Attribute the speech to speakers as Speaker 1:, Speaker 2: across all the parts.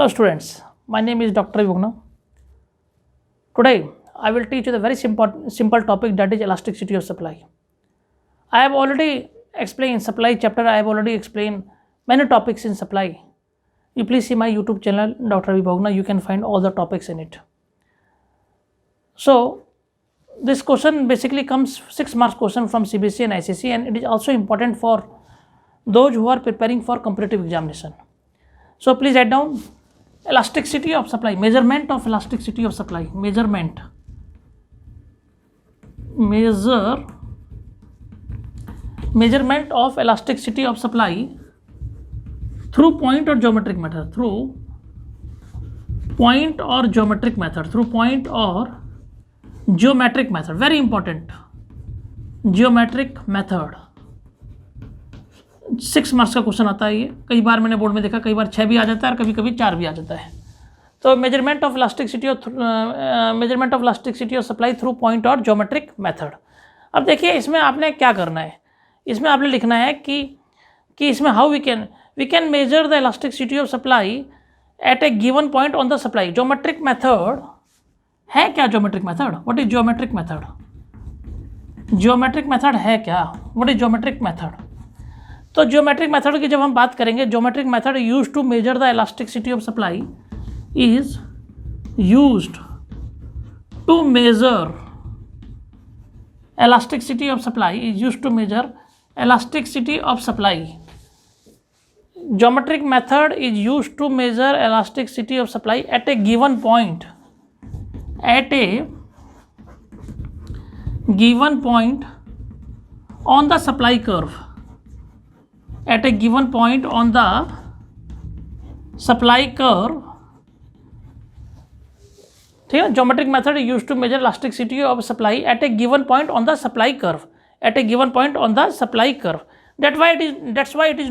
Speaker 1: Hello students, my name is Dr. Vibhugna. Today I will teach you the very simple topic, that is elasticity of supply. I have already explained supply chapter. I have already explained many topics in supply. You please see my YouTube channel Dr. Vibhugna. You can find all the topics in it. So this question basically comes 6 marks question from CBSE and ICSE, and it is also important for those who are preparing for competitive examination. So please write down elasticity of supply, measurement of elasticity of supply, measurement of elasticity of supply through point or geometric method, through point or geometric method, very important, geometric method. 6 marks का question आता है ये. कई बार मैंने board में देखा, कई बार 6 भी आ जाता है और कभी कभी 4 भी आ जाता है. तो measurement of elasticity of supply through point और ज्योमेट्रिक मेथड. अब देखिए इसमें आपने क्या करना है, इसमें आपने लिखना है कि इसमें how we can measure the elasticity of supply at a given point on the supply. Geometric method है क्या? Geometric method, what is geometric method? Geometric method है क्या? What is geometric method? तो ज्योमेट्रिक मेथड की जब हम बात करेंगे, geometric method use to measure the elasticity of supply is used to measure elasticity of supply, is used to measure elasticity of supply. Geometric method is used to measure elasticity of supply at a given point, on the supply curve, at a given point on the supply curve. ठीक है, geometric method use to measure elasticity of supply at a given point on the supply curve, at a given point on the supply curve. that's why it is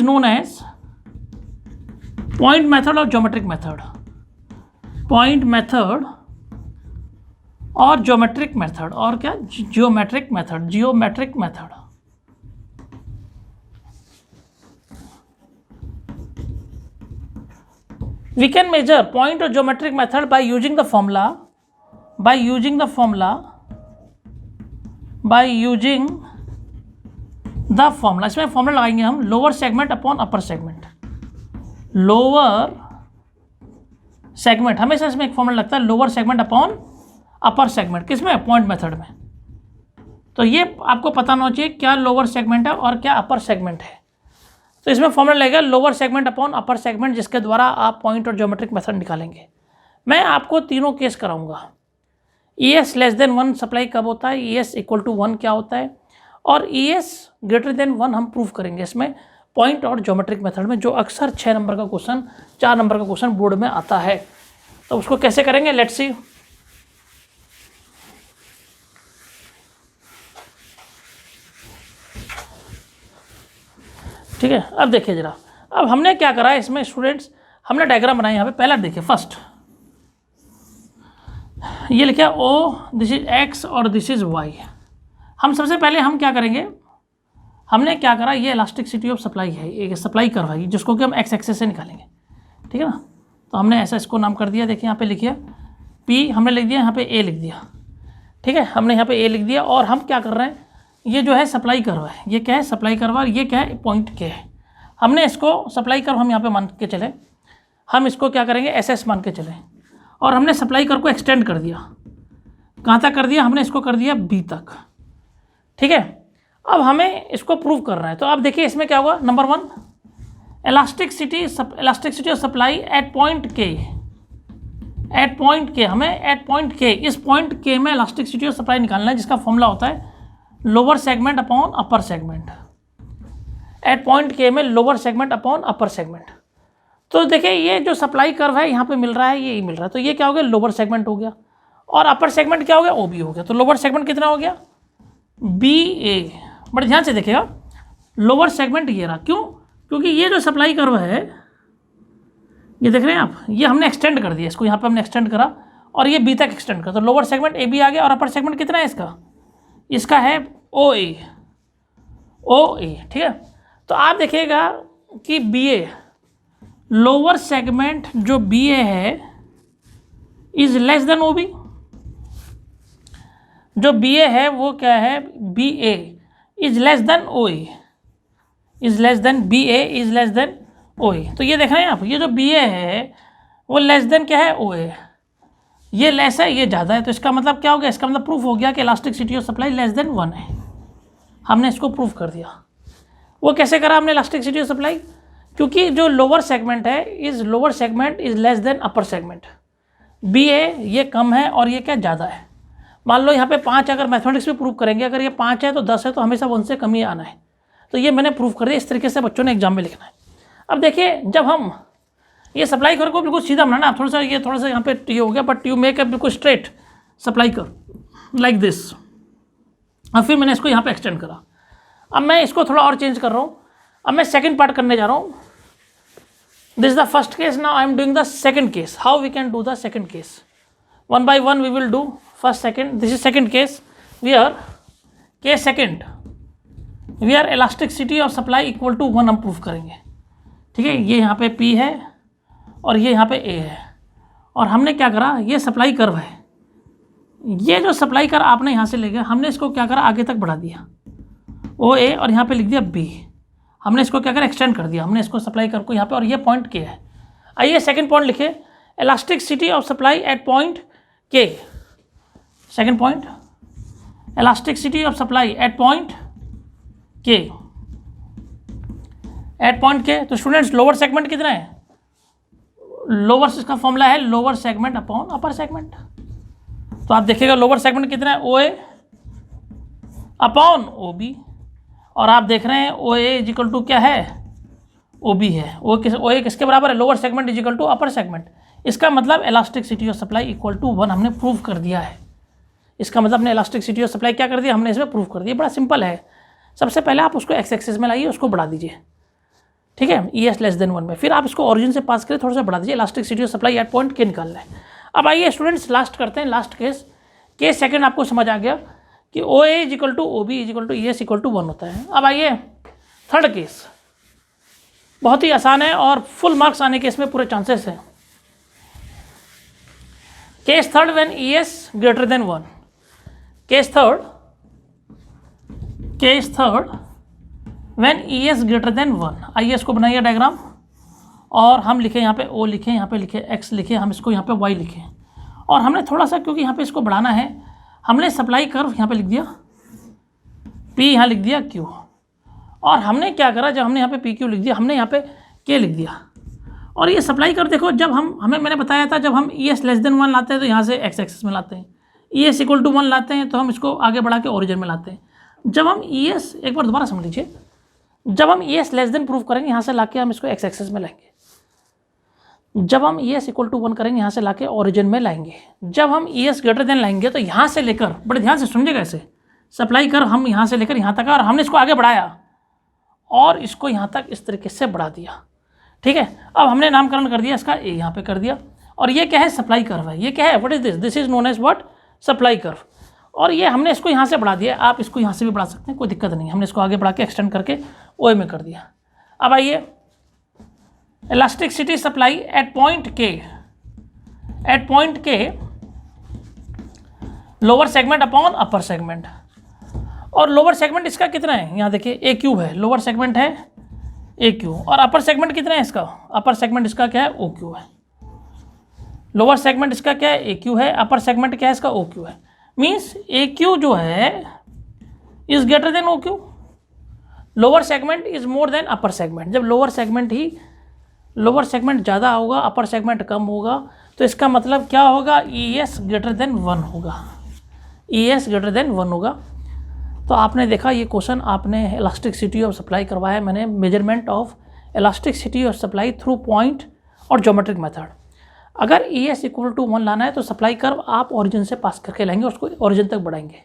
Speaker 1: known as point method or geometric method, point method और geometric method, और क्या? geometric method. We can measure point or geometric method by using the formula, इसमें formula लगाएंगे हम, lower segment upon upper segment. Lower segment हमेशा इसमें एक formula लगता है, lower segment upon upper segment. किसमें? पॉइंट मेथड में. तो ये आपको पता होना चाहिए क्या लोअर सेगमेंट है और क्या अपर सेगमेंट है. तो इसमें फॉर्मूला लगेगा lower segment upon upper segment, जिसके द्वारा आप पॉइंट और ज्योमेट्रिक मेथड निकालेंगे. मैं आपको तीनों केस कराऊंगा. ES लेस देन 1 सप्लाई कब होता है, ES इक्वल टू 1 क्या होता है, और ES ग्रेटर देन 1 हम प्रूव करेंगे इसमें पॉइंट और ज्योमेट्रिक मेथड में, जो अक्सर 6 नंबर का क्वेश्चन, 4 नंबर का क्वेश्चन बोर्ड में आता है. तो उसको कैसे करेंगे, लेट्स सी. ठीक है, अब देखिए जरा, अब हमने क्या करा है इसमें स्टूडेंट्स, हमने डायग्राम बनाया यहाँ पे. पहला देखिए, फर्स्ट ये लिखा O, दिस इज X और दिस इज Y. हम सबसे पहले हम क्या करेंगे, हमने क्या करा, ये इलास्टिसिटी ऑफ सप्लाई है, एक सप्लाई कर्व है जिसको कि हम X एक्सिस से निकालेंगे. ठीक है ना. तो हमने ऐसा इसको नाम कर दिया. देखिए यहाँ पे लिखिए P हमने लिख दिया, यहाँ पे A लिख दिया. ठीक है, हमने यहाँ पे A लिख दिया. और हम क्या कर रहे हैं, ये जो है सप्लाई कर्व है, ये क्या है सप्लाई कर्व, और ये क्या है पॉइंट के है. हमने इसको सप्लाई कर्व हम यहाँ पे मान के चले, हम इसको क्या करेंगे SS मान के चले, और हमने सप्लाई कर्व को एक्सटेंड कर दिया. कहाँ तक कर दिया, हमने इसको कर दिया B तक. ठीक है, अब हमें इसको प्रूव करना है. तो आप देखिए इसमें क्या हुआ, number 1 elasticity of supply at point K, हमें एट पॉइंट के, इस पॉइंट के में इलास्टिसिटी ऑफ सप्लाई निकालना है, जिसका फॉर्मूला होता है lower segment upon upper segment. At point K में lower segment upon upper segment. तो देखिए ये जो सप्लाई कर्व है यहाँ पे मिल रहा है, ये मिल रहा है. तो ये क्या हो गया, लोअर सेगमेंट हो गया, और अपर सेगमेंट क्या हो गया, OB हो गया. तो लोअर सेगमेंट कितना हो गया, BA. बड़े ध्यान से देखिएगा, लोअर सेगमेंट ये रहा. क्यों? क्योंकि ये जो सप्लाई कर्व है, ये देख रहे हैं आप, ये हमने एक्सटेंड कर दिया, इसको यहाँ पे हमने एक्सटेंड करा और ये B तक एक्सटेंड करा. तो लोअर सेगमेंट AB आ गया, और अपर सेगमेंट कितना है इसका है OA. ठीक है. तो आप देखिएगा कि बी ए लोअर सेगमेंट जो बी ए है is less than O B. जो बी ए है वो क्या है, B A is less than O A, is less than B A is less than O A. तो ये देख रहे हैं आप, ये जो बी ए है वो लेस देन क्या है, ओ ए। ये लेस है, ये ज़्यादा है, तो इसका मतलब क्या हो गया, इसका मतलब प्रूफ हो गया कि elasticity of supply less than 1 है। हमने इसको प्रूफ कर दिया। वो कैसे करा हमने इलास्टिसिटी ऑफ सप्लाई, क्योंकि जो लोअर सेगमेंट है is lower segment is less than upper segment. B A ये कम है और ये क्या ज़्यादा है। मान लो यहाँ पे 5, अगर मैथमेटिक्स में प्रूफ करेंगे, अगर ये 5 है तो 10 है, तो हमेशा 1 से कम ही आना है। तो ये मैंने प्रूफ कर दिया। इस तरीके से बच्चों ने एग्जाम में लिखना है। अब देखिए, जब हम ये सप्लाई कर को बिल्कुल सीधा बनाना, थोड़ा सा यहाँ पे ये हो गया, बट यू मेक अ बिल्कुल स्ट्रेट सप्लाई कर लाइक दिस। अब फिर मैंने इसको यहाँ पे एक्सटेंड करा। अब मैं इसको थोड़ा और चेंज कर रहा हूँ। अब मैं सेकंड पार्ट करने जा रहा हूँ। This is the first case, now I am doing the second case. How we can do the second case, 1 by 1 we will do first second. This is second case, we are case second, we are elasticity of supply equal to 1 हम proof करेंगे। ठीक है, ये यहाँ पे P है और ये यहाँ पे A है, और हमने क्या करा, ये सप्लाई कर्व है। ये जो सप्लाई कर्व आपने यहाँ से ले गया, हमने इसको क्या करा, आगे तक बढ़ा दिया ओ ए, और यहाँ पे लिख दिया B। हमने इसको क्या करा, एक्सटेंड कर दिया। हमने इसको सप्लाई कर्व को यहाँ पे, और ये पॉइंट K है। आइए सेकंड पॉइंट लिखे, elasticity of supply at point K। Second point, elasticity of supply at point K, at point K। तो स्टूडेंट्स लोअर सेगमेंट कितना है, लोअर, इसका फॉर्मूला है lower segment upon upper segment. तो आप देखिएगा लोअर सेगमेंट कितना है, ओ ए अपॉन ओ बी, और आप देख रहे हैं ओ ए इज इक्वल टू क्या है, ओ बी है। ओ ए किसके बराबर है, lower segment is equal to upper segment. इसका मतलब elasticity of supply equal to 1 हमने प्रूव कर दिया है। इसका मतलब हमने इलास्टिसिटी ऑफ सप्लाई क्या कर दिया, हमने इसमें प्रूव कर दिया। बड़ा सिंपल है। सबसे पहले आप उसको एक्स एक्सिस में लाइए, उसको बढ़ा दीजिए। ठीक है, ई एस लेस देन 1 में, फिर आप इसको ओरिजिन से पास करें, थोड़ा सा बढ़ा दीजिए। Elasticity of supply at point K निकालना है। अब आइए स्टूडेंट्स लास्ट करते हैं, लास्ट केस सेकंड आपको समझ आ गया कि O A is equal to O B is equal to E S equal to 1 होता है। अब आइए थर्ड केस, बहुत ही आसान है और फुल मार्क्स आने के इसमें पूरे चांसेस हैं। Case third, when E S greater than 1। Case third when E S greater than 1। आइए इसको बनाइए डायग्राम, और हम लिखें यहाँ पे O लिखें, यहाँ पे लिखें X लिखें, हम इसको यहाँ पे Y लिखें। और हमने थोड़ा सा, क्योंकि यहाँ पे इसको बढ़ाना है, हमने सप्लाई कर्व यहाँ पे लिख दिया P, यहाँ लिख दिया Q। और हमने क्या करा, जब हमने यहाँ पे PQ लिख दिया, हमने यहाँ पे K लिख दिया। और ये सप्लाई कर्व देखो, जब मैंने बताया था, जब हम ई एस लेस देन 1 लाते हैं तो यहाँ से X एक्सिस में लाते हैं, ई एस इक्वल टू 1 लाते हैं तो हम इसको आगे बढ़ा के ओरिजिन में लाते हैं। जब हम ई एस, एक बार दोबारा समझ लीजिए, जब हम E S less than proof करेंगे, यहाँ से लाके हम इसको X एक्सिस में लाएंगे। जब हम ई एस इक्वल टू 1 करेंगे, यहाँ से लाके ओरिजिन में लाएंगे। जब हम ई एस ग्रेटर देन लाएंगे, तो यहाँ से लेकर, बड़े ध्यान से समझिएगा, ऐसे सप्लाई कर हम यहाँ से लेकर यहाँ तक, और हमने इसको आगे बढ़ाया और इसको यहाँ तक इस तरीके से बढ़ा दिया। ठीक है, अब हमने नामकरण कर दिया इसका, ए यहाँ पे कर दिया। और ये क्या है, सप्लाई कर्व है। ये क्या है, what is this, this is known as what, supply curve. और ये हमने इसको यहाँ से बढ़ा दिया, आप इसको यहाँ से भी बढ़ा सकते हैं, कोई दिक्कत नहीं। हमने इसको आगे बढ़ा के एक्सटेंड करके ओ ए में कर दिया। अब आइए elasticity supply at point K, lower segment upon upper segment. और लोअर सेगमेंट इसका कितना है, यहाँ देखिए ए क्यू है, लोअर सेगमेंट है ए क्यू, और अपर सेगमेंट कितना है इसका, अपर सेगमेंट इसका क्या है, ओ क्यू है। लोअर सेगमेंट इसका क्या है, ए क्यू है, अपर सेगमेंट क्या है इसका, ओ क्यू है। मीन्स ए क्यू जो है is greater than O Q, lower segment is more than upper segment. जब लोअर सेगमेंट ज़्यादा होगा, अपर सेगमेंट कम होगा, तो इसका मतलब क्या होगा, ई एस ग्रेटर देन 1 होगा, ई एस ग्रेटर देन 1 होगा। तो आपने देखा ये क्वेश्चन, आपने इलास्टिसिटी ऑफ सप्लाई करवाया है मैंने, measurement of elasticity of supply through point और ज्योमेट्रिक मेथड। अगर ई एस इक्वल टू 1 लाना है तो सप्लाई कर्व आप ओरिजिन से पास करके लाएंगे, उसको ओरिजिन तक बढ़ाएंगे।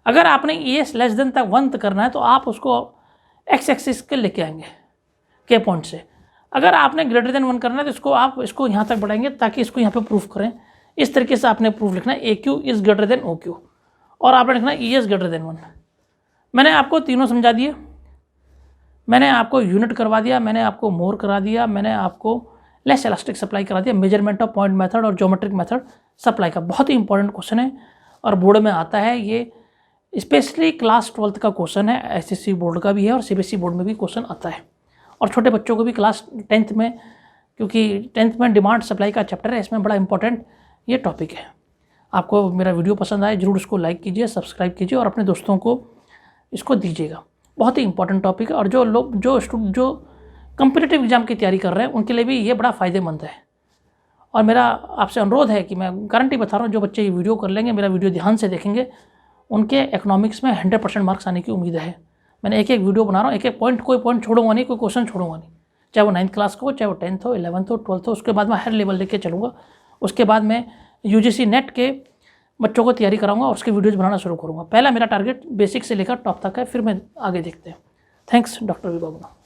Speaker 1: अगर आपने ई एस लेस देन तक 1 करना है तो आप उसको एक्स एक्सिस के लेके आएंगे के पॉइंट से। अगर आपने ग्रेटर देन 1 करना है तो इसको आप इसको यहाँ तक बढ़ाएंगे ताकि इसको यहाँ पे प्रूफ करें। इस तरीके से आपने प्रूफ लिखना है, A Q is greater than O Q, और आपने लिखना है ई एस ग्रेटर देन 1। मैंने आपको तीनों समझा दिए। मैंने आपको यूनिट करवा दिया, मैंने आपको मोर करा दिया, मैंने आपको लेस इलास्टिक सप्लाई करा दिया, मेजरमेंट ऑफ पॉइंट मेथड और ज्योमेट्रिक मेथड सप्लाई का। बहुत ही इंपॉर्टेंट क्वेश्चन है और बोर्ड में आता है ये, स्पेशली क्लास 12th का क्वेश्चन है, एसएससी बोर्ड का भी है और सीबीएसई बोर्ड में भी क्वेश्चन आता है, और छोटे बच्चों को भी क्लास 10th में, क्योंकि 10th में डिमांड सप्लाई का चैप्टर है, इसमें बड़ा इंपॉर्टेंट ये टॉपिक है। आपको मेरा वीडियो पसंद आए जरूर इसको लाइक कीजिए, सब्सक्राइब कीजिए और अपने दोस्तों को इसको दीजिएगा। बहुत ही इंपॉर्टेंट टॉपिक है और जो लोग जो कम्पिटिटिव एग्जाम की तैयारी कर रहे हैं उनके लिए भी ये बड़ा फ़ायदेमंद है। और मेरा आपसे अनुरोध है कि मैं गारंटी बता रहा हूँ, जो बच्चे ये वीडियो कर लेंगे, मेरा वीडियो ध्यान से देखेंगे, उनके इकोनॉमिक्स में 100% मार्क्स आने की उम्मीद है। मैंने एक एक वीडियो बना रहा हूँ, एक एक पॉइंट, कोई पॉइंट छोड़ूंगा नहीं, कोई क्वेश्चन छोड़ूंगा नहीं, चाहे वो 9th क्लास का हो, चाहे वो 10th हो, 11th हो, 12th हो। उसके बाद मैं हायर लेवल लेके चलूँगा। उसके बाद मैं UGC नेट के बच्चों को तैयारी कराऊंगा और उसके वीडियोज़ बनाना शुरू करूँगा। पहला मेरा टारगेट बेसिक से लेकर टॉप तक है, फिर मैं आगे देखते हैं। थैंक्स डॉक्टर वी बाबू।